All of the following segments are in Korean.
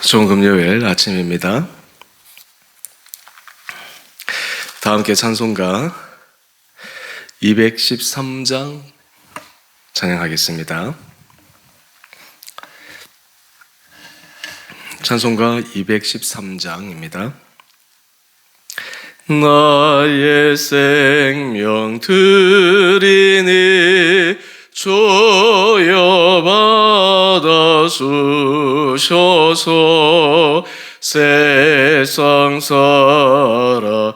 좋은 금요일 아침입니다. 다 함께 찬송가 213장 찬양하겠습니다. 찬송가 213장입니다. 나의 생명 드리니 주여 받아주셔서 세상 살아갈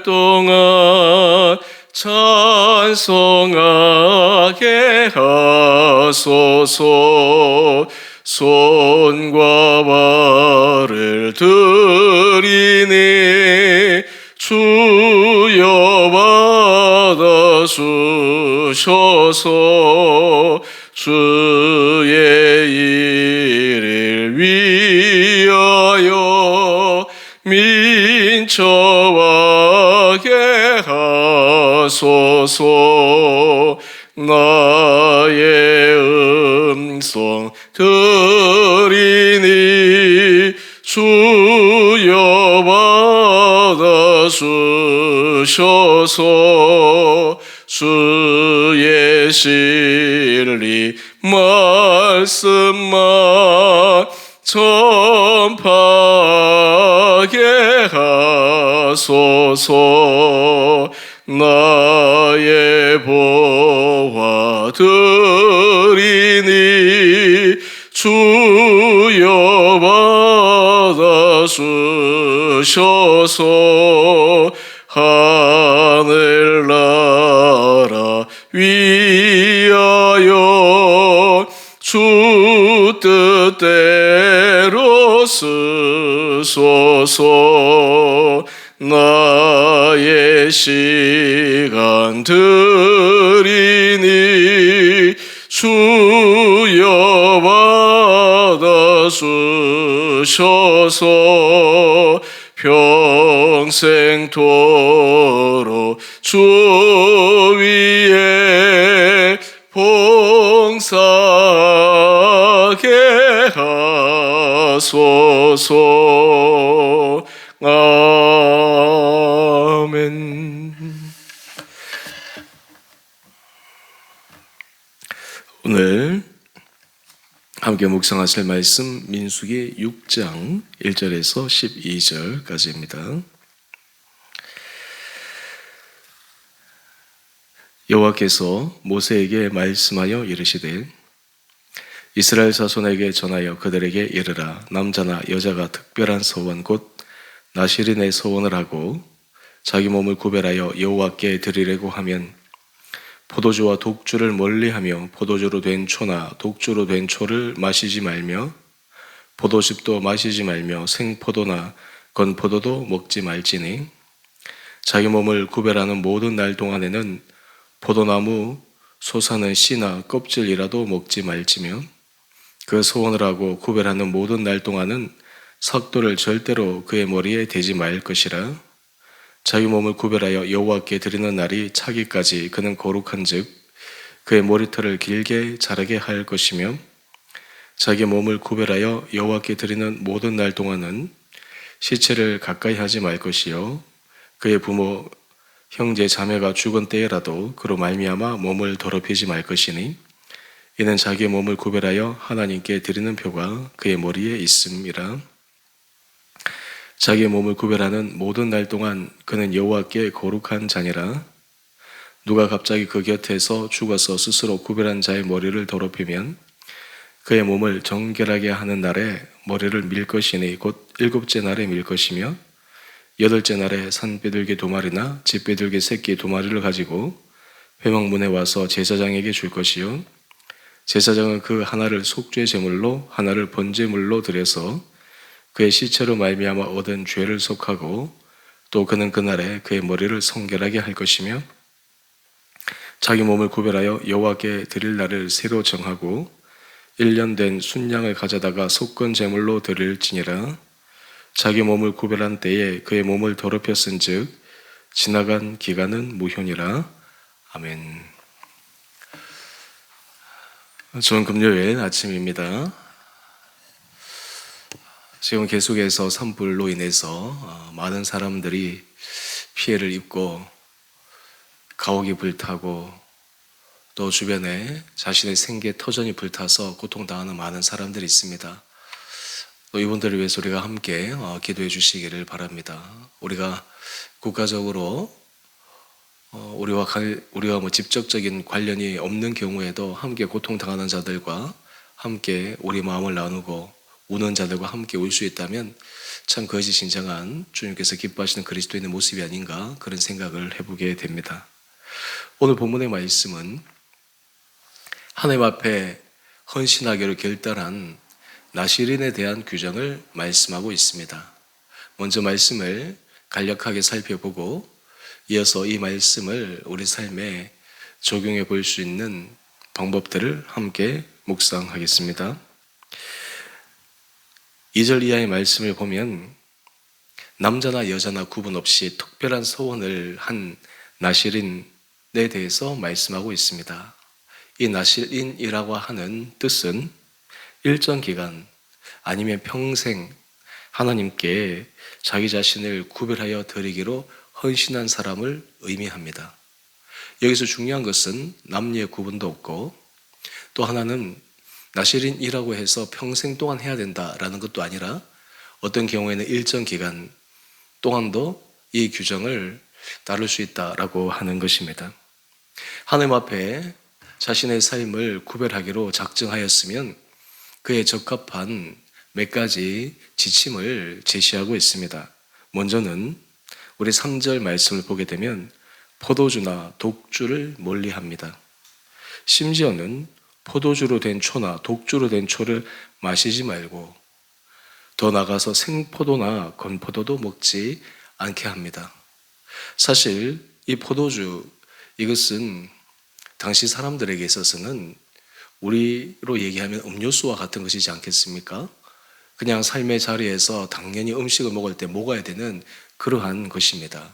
동안 찬송하게 하소서. 손과 발을 드리니 주여 받아주셔서 주의 일을 위하여 민첩하게 하소서. 나의 음성 드리니 주여 받아주셔서 주의 진리 말씀만 전파하게 하소서. 나의 보화 드리니 주여 받아주셔서 하늘나라 위하여 주 뜻대로 쓰소서. 나의 시간 드리니 주여 받아주셔서 평생토록 주 위에 봉사하게 하소서. 아멘. 오늘 함께 묵상하실 말씀 민수기 6장 1절에서 12절까지입니다. 여호와께서 모세에게 말씀하여 이르시되 이스라엘 자손에게 전하여 그들에게 이르라. 남자나 여자가 특별한 서원 곧 나실인의 서원을 하고 자기 몸을 구별하여 여호와께 드리려고 하면 포도주와 독주를 멀리하며 포도주로 된 초나 독주로 된 초를 마시지 말며 포도즙도 마시지 말며 생포도나 건포도도 먹지 말지니 자기 몸을 구별하는 모든 날 동안에는 포도나무 솟아는 씨나 껍질이라도 먹지 말지며 그 소원을 하고 구별하는 모든 날 동안은 삭도를 절대로 그의 머리에 대지 말 것이라. 자기 몸을 구별하여 여호와께 드리는 날이 차기까지 그는 거룩한즉 그의 머리털을 길게 자라게 할 것이며 자기 몸을 구별하여 여호와께 드리는 모든 날 동안은 시체를 가까이 하지 말 것이요 그의 부모 형제 자매가 죽은 때에라도 그로 말미암아 몸을 더럽히지 말 것이니 이는 자기의 몸을 구별하여 하나님께 드리는 표가 그의 머리에 있음이라. 자기의 몸을 구별하는 모든 날 동안 그는 여호와께 거룩한 자니라. 누가 갑자기 그 곁에서 죽어서 스스로 구별한 자의 머리를 더럽히면 그의 몸을 정결하게 하는 날에 머리를 밀 것이니 곧 7째 날에 밀 것이며 8째 날에 산비둘기 2마리나 집비둘기 새끼 2마리를 가지고 회막문에 와서 제사장에게 줄 것이요 제사장은 그 하나를 속죄 제물로 하나를 번제물로 드려서 그의 시체로 말미암아 얻은 죄를 속하고 또 그는 그날에 그의 머리를 성결하게 할 것이며 자기 몸을 구별하여 여호와께 드릴 날을 새로 정하고 1년 된 순양을 가져다가 속건 제물로 드릴지니라. 자기 몸을 구별한 때에 그의 몸을 더럽혔은즉 지나간 기간은 무효니라. 아멘. 좋은 금요일 아침입니다. 지금 계속해서 산불로 인해서 많은 사람들이 피해를 입고 가옥이 불타고 또 주변에 자신의 생계 터전이 불타서 고통당하는 많은 사람들이 있습니다. 또 이분들을 위해서 우리가 함께 기도해 주시기를 바랍니다. 우리가 국가적으로 우리와 직접적인 관련이 없는 경우에도 함께 고통당하는 자들과 함께 우리 마음을 나누고 우는 자들과 함께 울 수 있다면 참 그것이 진정한 주님께서 기뻐하시는 그리스도인의 모습이 아닌가 그런 생각을 해보게 됩니다. 오늘 본문의 말씀은 하나님 앞에 헌신하기로 결단한 나시린에 대한 규정을 말씀하고 있습니다. 먼저 말씀을 간략하게 살펴보고 이어서 이 말씀을 우리 삶에 적용해 볼 수 있는 방법들을 함께 묵상하겠습니다. 2절 이하의 말씀을 보면 남자나 여자나 구분 없이 특별한 소원을 한 나시린에 대해서 말씀하고 있습니다. 이 나시린이라고 하는 뜻은 일정 기간 아니면 평생 하나님께 자기 자신을 구별하여 드리기로 헌신한 사람을 의미합니다. 여기서 중요한 것은 남녀의 구분도 없고 또 하나는 나시린이라고 해서 평생 동안 해야 된다라는 것도 아니라 어떤 경우에는 일정 기간 동안도 이 규정을 따를 수 있다라고 하는 것입니다. 하나님 앞에 자신의 삶을 구별하기로 작정하였으면 그에 적합한 몇 가지 지침을 제시하고 있습니다. 먼저는 우리 3절 말씀을 보게 되면 포도주나 독주를 멀리합니다. 심지어는 포도주로 된 초나 독주로 된 초를 마시지 말고 더 나아가서 생포도나 건포도도 먹지 않게 합니다. 사실 이 포도주 이것은 당시 사람들에게 있어서는 우리로 얘기하면 음료수와 같은 것이지 않겠습니까? 그냥 삶의 자리에서 당연히 음식을 먹을 때 먹어야 되는 그러한 것입니다.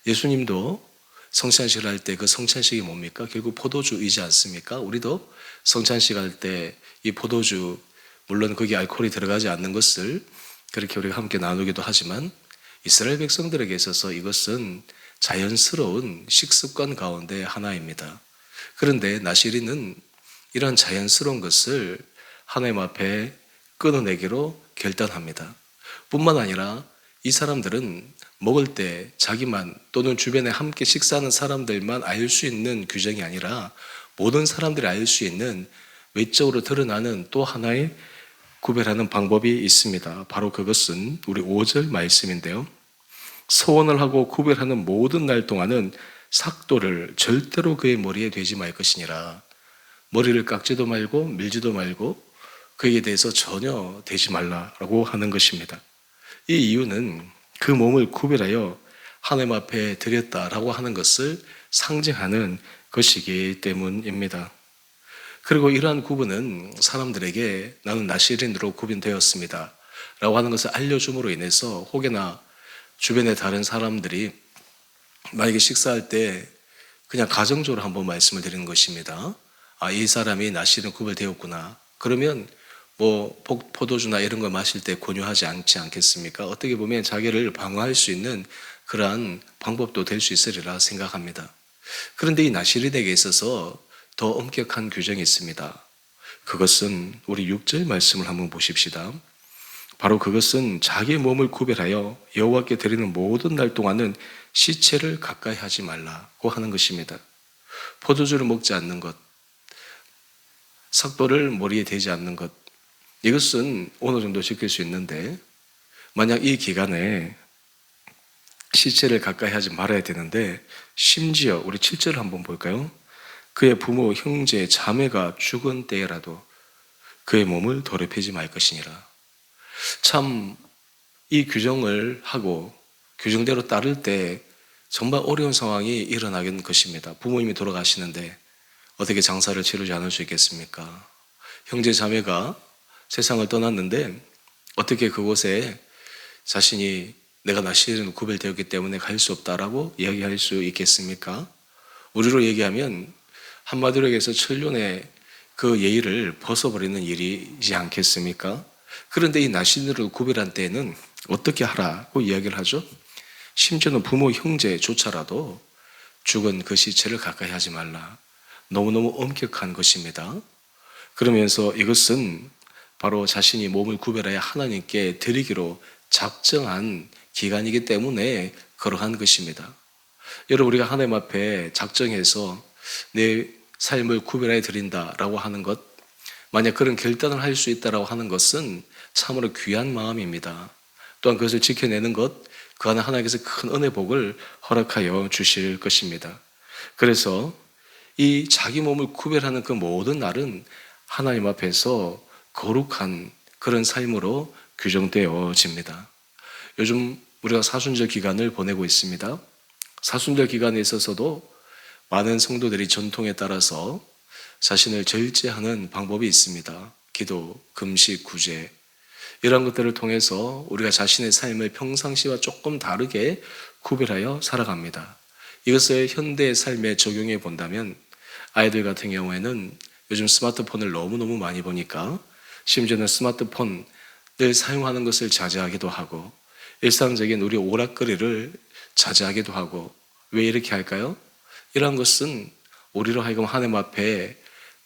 예수님도 성찬식을 할 때 그 성찬식이 뭡니까? 결국 포도주이지 않습니까? 우리도 성찬식 할 때 이 포도주, 물론 거기 알코올이 들어가지 않는 것을 그렇게 우리가 함께 나누기도 하지만 이스라엘 백성들에게 있어서 이것은 자연스러운 식습관 가운데 하나입니다. 그런데 나시린은 이런 자연스러운 것을 하나님 앞에 끊어내기로 결단합니다. 뿐만 아니라 이 사람들은 먹을 때 자기만 또는 주변에 함께 식사하는 사람들만 알 수 있는 규정이 아니라 모든 사람들이 알 수 있는 외적으로 드러나는 또 하나의 구별하는 방법이 있습니다. 바로 그것은 우리 5절 말씀인데요. 소원을 하고 구별하는 모든 날 동안은 삭도를 절대로 그의 머리에 대지 말 것이니라. 머리를 깎지도 말고 밀지도 말고 그에 대해서 전혀 대지 말라라고 하는 것입니다. 이 이유는 그 몸을 구별하여 하나님 앞에 드렸다라고 하는 것을 상징하는 것이기 때문입니다. 그리고 이러한 구분은 사람들에게 나는 나시린으로 구분되었습니다 라고 하는 것을 알려줌으로 인해서 혹여나 주변의 다른 사람들이 만약에 식사할 때 그냥 가정적으로 한번 말씀을 드리는 것입니다. 이 사람이 나시린 구별되었구나. 그러면 포도주나 이런 걸 마실 때 권유하지 않지 않겠습니까? 어떻게 보면 자기를 방어할 수 있는 그러한 방법도 될 수 있으리라 생각합니다. 그런데 이 나시린에게 있어서 더 엄격한 규정이 있습니다. 그것은 우리 6절 말씀을 한번 보십시다. 바로 그것은 자기의 몸을 구별하여 여호와께 드리는 모든 날 동안은 시체를 가까이 하지 말라고 하는 것입니다. 포도주를 먹지 않는 것, 삭도를 머리에 대지 않는 것, 이것은 어느 정도 지킬 수 있는데 만약 이 기간에 시체를 가까이 하지 말아야 되는데 심지어 우리 7절을 한번 볼까요? 그의 부모, 형제, 자매가 죽은 때라도 그의 몸을 더럽히지 말 것이니라. 참 이 규정을 하고 규정대로 따를 때 정말 어려운 상황이 일어나는 것입니다. 부모님이 돌아가시는데 어떻게 장사를 치르지 않을 수 있겠습니까? 형제 자매가 세상을 떠났는데 어떻게 그곳에 자신이 내가 나시린 구별되었기 때문에 갈 수 없다라고 이야기할 수 있겠습니까? 우리로 얘기하면 한마디로 얘기해서 천륜의 그 예의를 벗어버리는 일이지 않겠습니까? 그런데 이 나신으로 구별한 때에는 어떻게 하라고 이야기를 하죠? 심지어는 부모 형제조차라도 죽은 그 시체를 가까이 하지 말라. 너무너무 엄격한 것입니다. 그러면서 이것은 바로 자신이 몸을 구별하여 하나님께 드리기로 작정한 기간이기 때문에 그러한 것입니다. 여러분, 우리가 하나님 앞에 작정해서 내 삶을 구별하여 드린다라고 하는 것, 만약 그런 결단을 할 수 있다라고 하는 것은 참으로 귀한 마음입니다. 또한 그것을 지켜내는 것, 그 안에 하나님께서 큰 은혜 복을 허락하여 주실 것입니다. 그래서 이 자기 몸을 구별하는 그 모든 날은 하나님 앞에서 거룩한 그런 삶으로 규정되어집니다. 요즘 우리가 사순절 기간을 보내고 있습니다. 사순절 기간에 있어서도 많은 성도들이 전통에 따라서 자신을 절제하는 방법이 있습니다. 기도, 금식, 구제, 이런 것들을 통해서 우리가 자신의 삶을 평상시와 조금 다르게 구별하여 살아갑니다. 이것을 현대의 삶에 적용해 본다면 아이들 같은 경우에는 요즘 스마트폰을 너무너무 많이 보니까 심지어는 스마트폰을 사용하는 것을 자제하기도 하고 일상적인 우리 오락거리를 자제하기도 하고, 왜 이렇게 할까요? 이러한 것은 우리로 하여금 하나님 앞에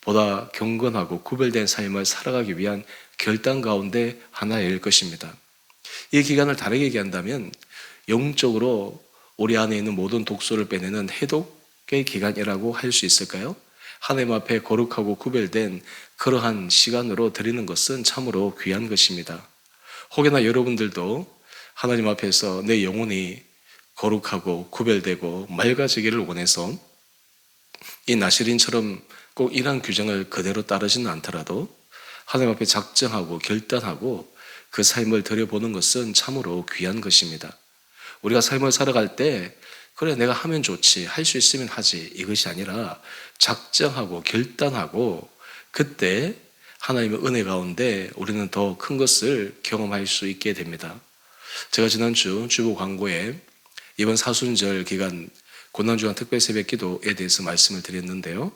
보다 경건하고 구별된 삶을 살아가기 위한 결단 가운데 하나일 것입니다. 이 기간을 다르게 얘기한다면 영적으로 우리 안에 있는 모든 독소를 빼내는 해독의 기간이라고 할 수 있을까요? 하나님 앞에 거룩하고 구별된 그러한 시간으로 드리는 것은 참으로 귀한 것입니다. 혹여나 여러분들도 하나님 앞에서 내 영혼이 거룩하고 구별되고 맑아지기를 원해서 이 나시린처럼 꼭 이러한 규정을 그대로 따르지는 않더라도 하나님 앞에 작정하고 결단하고 그 삶을 들여보는 것은 참으로 귀한 것입니다. 우리가 삶을 살아갈 때 그래 내가 하면 좋지, 할 수 있으면 하지, 이것이 아니라 작정하고 결단하고 그때 하나님의 은혜 가운데 우리는 더 큰 것을 경험할 수 있게 됩니다. 제가 지난주 주보 광고에 이번 사순절 기간 고난주간 특별 새벽 기도에 대해서 말씀을 드렸는데요.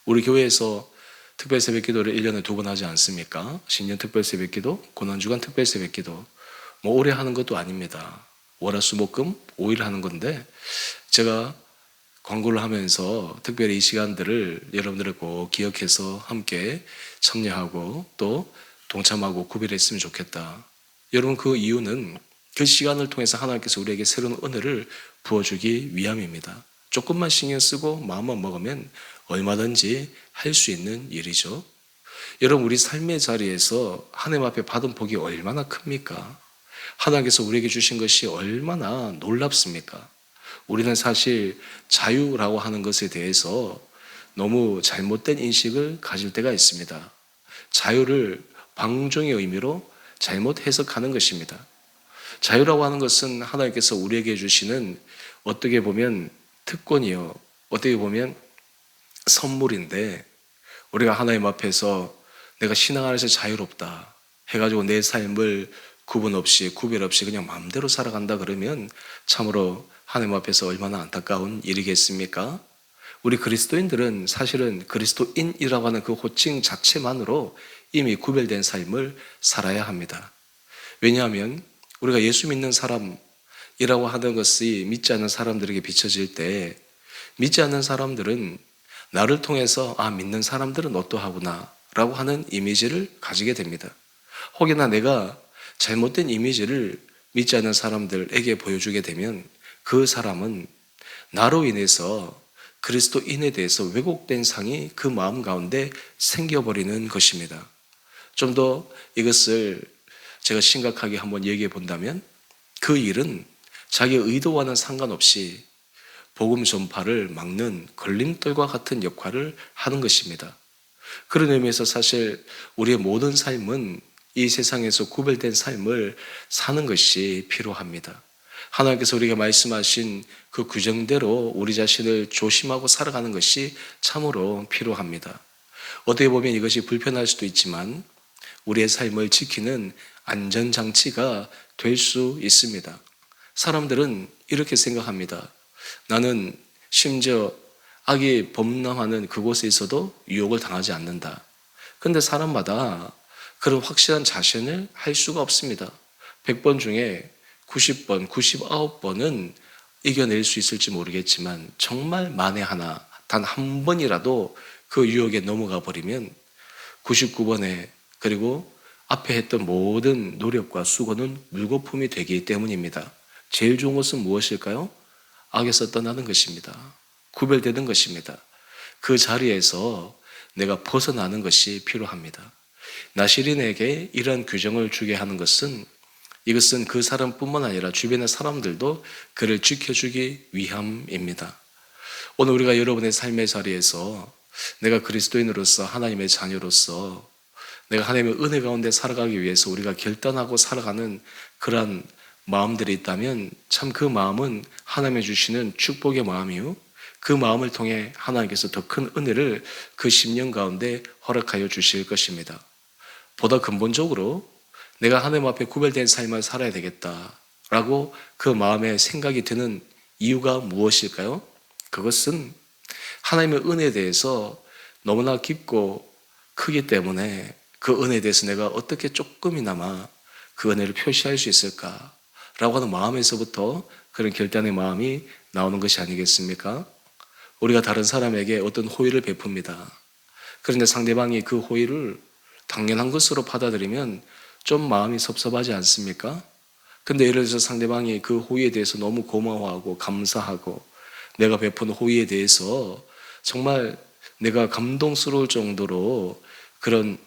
우리 교회에서 특별 새벽 기도를 1년에 2번 하지 않습니까? 신년 특별 새벽 기도, 고난주간 특별 새벽 기도. 오래 하는 것도 아닙니다. 월화수목금 5일 하는 건데 제가 광고를 하면서 특별히 이 시간들을 여러분들을 꼭 기억해서 함께 참여하고 또 동참하고 구별했으면 좋겠다. 여러분, 그 이유는 그 시간을 통해서 하나님께서 우리에게 새로운 은혜를 부어주기 위함입니다. 조금만 신경 쓰고 마음만 먹으면 얼마든지 할 수 있는 일이죠. 여러분, 우리 삶의 자리에서 하나님 앞에 받은 복이 얼마나 큽니까? 하나님께서 우리에게 주신 것이 얼마나 놀랍습니까? 우리는 사실 자유라고 하는 것에 대해서 너무 잘못된 인식을 가질 때가 있습니다. 자유를 방종의 의미로 잘못 해석하는 것입니다. 자유라고 하는 것은 하나님께서 우리에게 주시는 어떻게 보면 특권이요, 어떻게 보면 선물인데, 우리가 하나님 앞에서 내가 신앙 안에서 자유롭다 해가지고 내 삶을 구분 없이 구별 없이 그냥 마음대로 살아간다 그러면 참으로 하나님 앞에서 얼마나 안타까운 일이겠습니까? 우리 그리스도인들은 사실은 그리스도인이라고 하는 그 호칭 자체만으로 이미 구별된 삶을 살아야 합니다. 왜냐하면 우리가 예수 믿는 사람이라고 하는 것이 믿지 않는 사람들에게 비춰질 때 믿지 않는 사람들은 나를 통해서 믿는 사람들은 어떠하구나 라고 하는 이미지를 가지게 됩니다. 혹여나 내가 잘못된 이미지를 믿지 않는 사람들에게 보여주게 되면 그 사람은 나로 인해서 그리스도인에 대해서 왜곡된 상이 그 마음 가운데 생겨버리는 것입니다. 좀 더 이것을 제가 심각하게 한번 얘기해 본다면 그 일은 자기의 의도와는 상관없이 복음 전파를 막는 걸림돌과 같은 역할을 하는 것입니다. 그런 의미에서 사실 우리의 모든 삶은 이 세상에서 구별된 삶을 사는 것이 필요합니다. 하나님께서 우리에게 말씀하신 그 규정대로 우리 자신을 조심하고 살아가는 것이 참으로 필요합니다. 어떻게 보면 이것이 불편할 수도 있지만 우리의 삶을 지키는 안전장치가 될 수 있습니다. 사람들은 이렇게 생각합니다. 나는 심지어 악이 범람하는 그곳에 있어도 유혹을 당하지 않는다. 그런데 사람마다 그런 확실한 자신을 할 수가 없습니다. 100번 중에 90번, 99번은 이겨낼 수 있을지 모르겠지만 정말 만에 하나, 단 한 번이라도 그 유혹에 넘어가 버리면 99번에 그리고 앞에 했던 모든 노력과 수고는 물거품이 되기 때문입니다. 제일 좋은 것은 무엇일까요? 악에서 떠나는 것입니다. 구별되는 것입니다. 그 자리에서 내가 벗어나는 것이 필요합니다. 나시린에게 이러한 규정을 주게 하는 것은 이것은 그 사람뿐만 아니라 주변의 사람들도 그를 지켜주기 위함입니다. 오늘 우리가 여러분의 삶의 자리에서 내가 그리스도인으로서 하나님의 자녀로서 내가 하나님의 은혜 가운데 살아가기 위해서 우리가 결단하고 살아가는 그러한 마음들이 있다면 참 그 마음은 하나님이 주시는 축복의 마음이요. 그 마음을 통해 하나님께서 더 큰 은혜를 그 10년 가운데 허락하여 주실 것입니다. 보다 근본적으로 내가 하나님 앞에 구별된 삶을 살아야 되겠다라고 그 마음에 생각이 드는 이유가 무엇일까요? 그것은 하나님의 은혜에 대해서 너무나 깊고 크기 때문에 그 은혜에 대해서 내가 어떻게 조금이나마 그 은혜를 표시할 수 있을까라고 하는 마음에서부터 그런 결단의 마음이 나오는 것이 아니겠습니까? 우리가 다른 사람에게 어떤 호의를 베풉니다. 그런데 상대방이 그 호의를 당연한 것으로 받아들이면 좀 마음이 섭섭하지 않습니까? 근데 예를 들어서 상대방이 그 호의에 대해서 너무 고마워하고 감사하고 내가 베푼 호의에 대해서 정말 내가 감동스러울 정도로 그런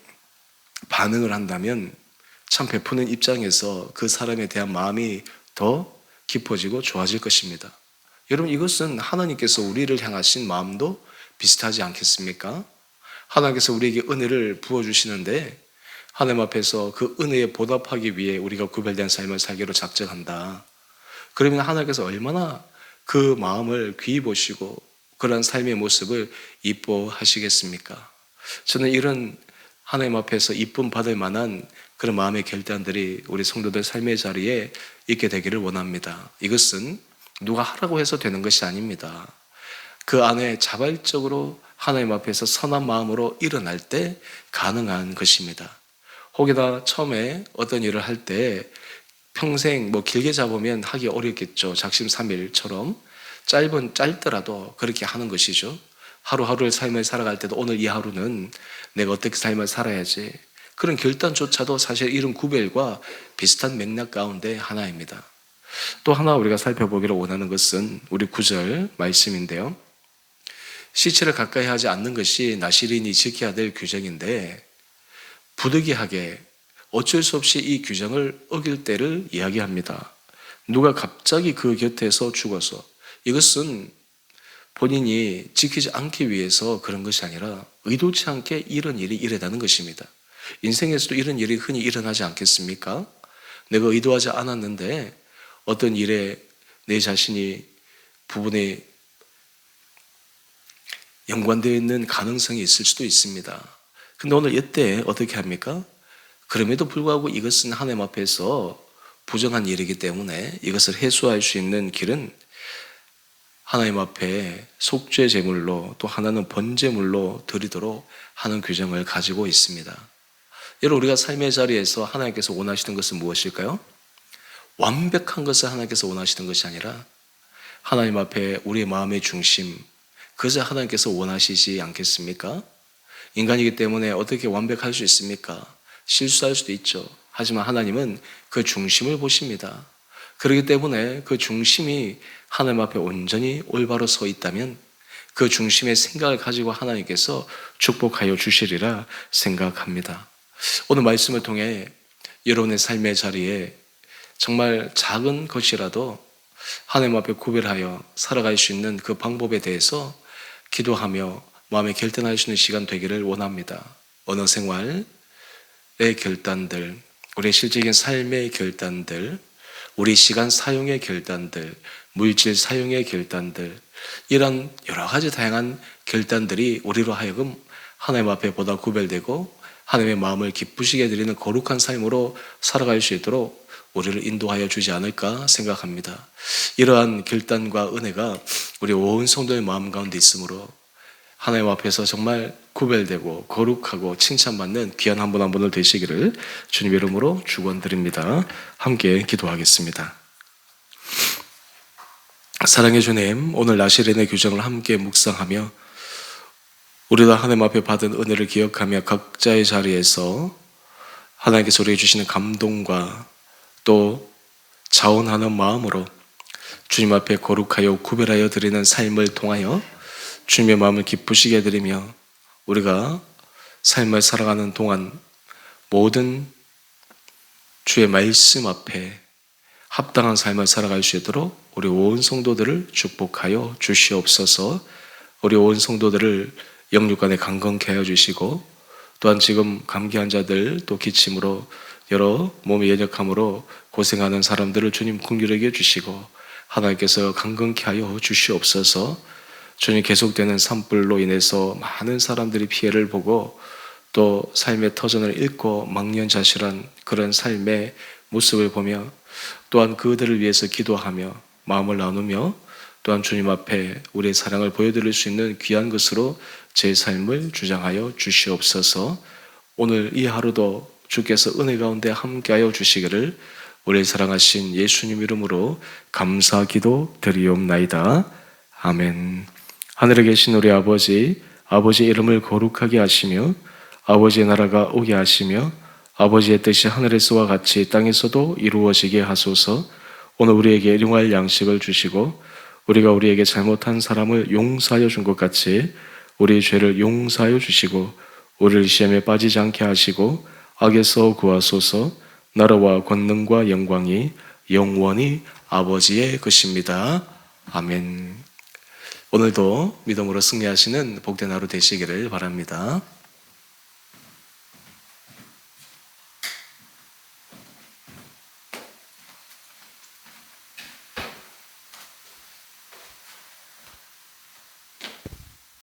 반응을 한다면 참 베푸는 입장에서 그 사람에 대한 마음이 더 깊어지고 좋아질 것입니다. 여러분, 이것은 하나님께서 우리를 향하신 마음도 비슷하지 않겠습니까? 하나님께서 우리에게 은혜를 부어주시는데 하나님 앞에서 그 은혜에 보답하기 위해 우리가 구별된 삶을 살기로 작정한다. 그러면 하나님께서 얼마나 그 마음을 귀히 보시고 그런 삶의 모습을 이뻐하시겠습니까? 저는 이런 하나님 앞에서 이쁨 받을 만한 그런 마음의 결단들이 우리 성도들 삶의 자리에 있게 되기를 원합니다. 이것은 누가 하라고 해서 되는 것이 아닙니다. 그 안에 자발적으로 하나님 앞에서 선한 마음으로 일어날 때 가능한 것입니다. 혹여나 처음에 어떤 일을 할 때 평생 길게 잡으면 하기 어렵겠죠. 작심삼일처럼 짧더라도 그렇게 하는 것이죠. 하루하루의 삶을 살아갈 때도 오늘 이 하루는 내가 어떻게 삶을 살아야지. 그런 결단조차도 사실 이런 구별과 비슷한 맥락 가운데 하나입니다. 또 하나 우리가 살펴보기를 원하는 것은 우리 9절 말씀인데요. 시체를 가까이 하지 않는 것이 나시린이 지켜야 될 규정인데 부득이하게 어쩔 수 없이 이 규정을 어길 때를 이야기합니다. 누가 갑자기 그 곁에서 죽어서 이것은 본인이 지키지 않기 위해서 그런 것이 아니라 의도치 않게 이런 일이 일어나는 것입니다. 인생에서도 이런 일이 흔히 일어나지 않겠습니까? 내가 의도하지 않았는데 어떤 일에 내 자신이 부분에 연관되어 있는 가능성이 있을 수도 있습니다. 근데 오늘 이때 어떻게 합니까? 그럼에도 불구하고 이것은 하나님 앞에서 부정한 일이기 때문에 이것을 해소할 수 있는 길은 하나님 앞에 속죄 제물로 또 하나는 번제물로 드리도록 하는 규정을 가지고 있습니다. 여러분, 우리가 삶의 자리에서 하나님께서 원하시는 것은 무엇일까요? 완벽한 것을 하나님께서 원하시는 것이 아니라 하나님 앞에 우리의 마음의 중심, 그것을 하나님께서 원하시지 않겠습니까? 인간이기 때문에 어떻게 완벽할 수 있습니까? 실수할 수도 있죠. 하지만 하나님은 그 중심을 보십니다. 그렇기 때문에 그 중심이 하나님 앞에 온전히 올바로 서 있다면 그 중심의 생각을 가지고 하나님께서 축복하여 주시리라 생각합니다. 오늘 말씀을 통해 여러분의 삶의 자리에 정말 작은 것이라도 하나님 앞에 구별하여 살아갈 수 있는 그 방법에 대해서 기도하며 마음에 결단할 수 있는 시간 되기를 원합니다. 언어 생활의 결단들, 우리의 실질적인 삶의 결단들, 우리 시간 사용의 결단들, 물질 사용의 결단들, 이런 여러 가지 다양한 결단들이 우리로 하여금 하나님 앞에 보다 구별되고 하나님의 마음을 기쁘시게 드리는 거룩한 삶으로 살아갈 수 있도록 우리를 인도하여 주지 않을까 생각합니다. 이러한 결단과 은혜가 우리 온 성도의 마음 가운데 있으므로 하나님 앞에서 정말 구별되고 거룩하고 칭찬받는 귀한 한 분 한 분을 되시기를 주님 이름으로 축원드립니다. 함께 기도하겠습니다. 사랑의 주님, 오늘 나시린의 규정을 함께 묵상하며 우리도 하나님 앞에 받은 은혜를 기억하며 각자의 자리에서 하나님께서 우리에게 주시는 감동과 또 자원하는 마음으로 주님 앞에 거룩하여 구별하여 드리는 삶을 통하여 주님의 마음을 기쁘시게 해드리며 우리가 삶을 살아가는 동안 모든 주의 말씀 앞에 합당한 삶을 살아갈 수 있도록 우리 온 성도들을 축복하여 주시옵소서. 우리 온 성도들을 영육간에 강건케 하여 주시고 또한 지금 감기 환자들 또 기침으로 여러 몸의 연약함으로 고생하는 사람들을 주님 긍휼하게 해주시고 하나님께서 강건케 하여 주시옵소서. 주님 계속되는 산불로 인해서 많은 사람들이 피해를 보고 또 삶의 터전을 잃고 망연자실한 그런 삶의 모습을 보며 또한 그들을 위해서 기도하며 마음을 나누며 또한 주님 앞에 우리의 사랑을 보여드릴 수 있는 귀한 것으로 제 삶을 주장하여 주시옵소서. 오늘 이 하루도 주께서 은혜 가운데 함께하여 주시기를 우리의 사랑하신 예수님 이름으로 감사 기도 드리옵나이다. 아멘. 하늘에 계신 우리 아버지, 아버지의 이름을 거룩하게 하시며 아버지의 나라가 오게 하시며 아버지의 뜻이 하늘에서와 같이 땅에서도 이루어지게 하소서. 오늘 우리에게 일용할 양식을 주시고 우리가 우리에게 잘못한 사람을 용서하여 준 것 같이 우리의 죄를 용서하여 주시고 우리를 시험에 빠지지 않게 하시고 악에서 구하소서. 나라와 권능과 영광이 영원히 아버지의 것입니다. 아멘. 오늘도 믿음으로 승리하시는 복된 하루 되시기를 바랍니다.